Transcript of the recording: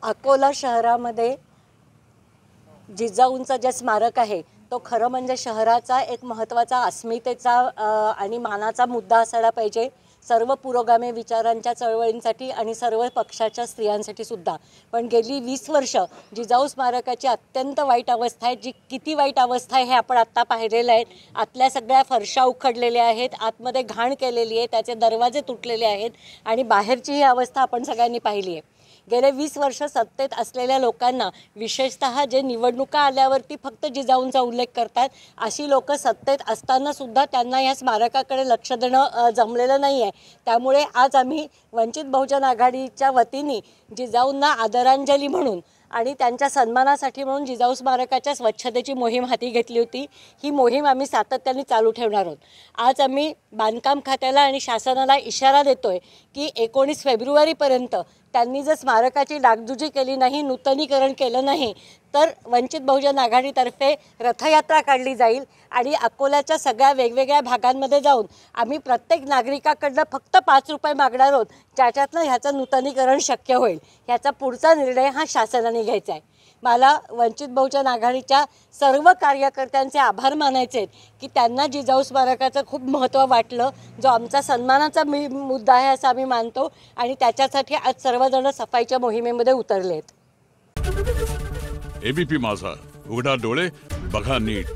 अकोला शहरामध्ये जिजाऊंचं जे स्मारक आहे तो खरं म्हणजे शहराचा एक महत्त्वाचा अस्मितेचा आणि मानाचा मुद्दा असायला पाहिजे सर्व पुरोगामी विचारांच्या चळवळींसाठी आणि सर्व पक्षाच्या स्त्रियांसाठी सुद्धा। पण गेली 20 वर्ष जिजाऊ स्मारकाची अत्यंत वाईट अवस्था आहे। जी किती वाईट अवस्था आहे हे आपण आत्ता पाहिलेलं आहे। आतल्या सगळ्या फरशा उखडलेल्या आहेत, आतमध्ये घाण केलेली आहे, त्याचे दरवाजे तुटलेले आहेत आणि बाहेरची ही अवस्था आपण सगळ्यांनी पाहिली आहे। गेले 20 वर्ष सत्तेत असलेल्या लोकांना विशेषतः जे निवडणुका आल्यावरती फक्त जिजाऊंचा उल्लेख करतात अशी लोक सत्तेत असताना सुद्धा त्यांना या स्मारकाकडे लक्ष देणं जमलेलं नाही आहे। त्यामुळे आज आम्ही वंचित बहुजन आघाडीच्या वतीने जिजाऊंना आदरांजली म्हणून आणि त्यांच्या सन्मानासाठी म्हणून जिजाऊ स्मारकाच्या स्वच्छतेची मोहीम हाती घेतली होती। ही मोहीम आम्ही सातत्याने चालू ठेवणार आहोत। आज आम्ही बांधकाम खात्याला आणि शासनाला इशारा देतोय की 19 फेब्रुवारीपर्यंत त्यांनी जर स्मारकाची डागडुजी केली नाही, नूतनीकरण केलं नाही तर वंचित बहुजन आघाडीतर्फे रथयात्रा काढली जाईल आणि अकोल्याच्या सगळ्या वेगवेगळ्या भागांमध्ये जाऊन आम्ही प्रत्येक नागरिकाकडनं फक्त 5 रुपये मागणार आहोत, ज्याच्यातनं ह्याचं नूतनीकरण शक्य होईल। ह्याचा पुढचा निर्णय हा शासनाने घ्यायचा आहे। मला वंचित बहुजन आघाडीच्या सर्व कार्यकर्त्यांचे आभार मानायचे आहेत की त्यांना जिजाऊ स्मारकाचं खूप महत्त्व वाटलं, जो आमचा सन्मानाचा मुद्दा आहे असं आम्ही मानतो आणि त्याच्यासाठी आज सर्वजण सफाईच्या मोहिमेमध्ये उतरले आहेत। एबीपी माझा, उघडा डोळे बघा नीट।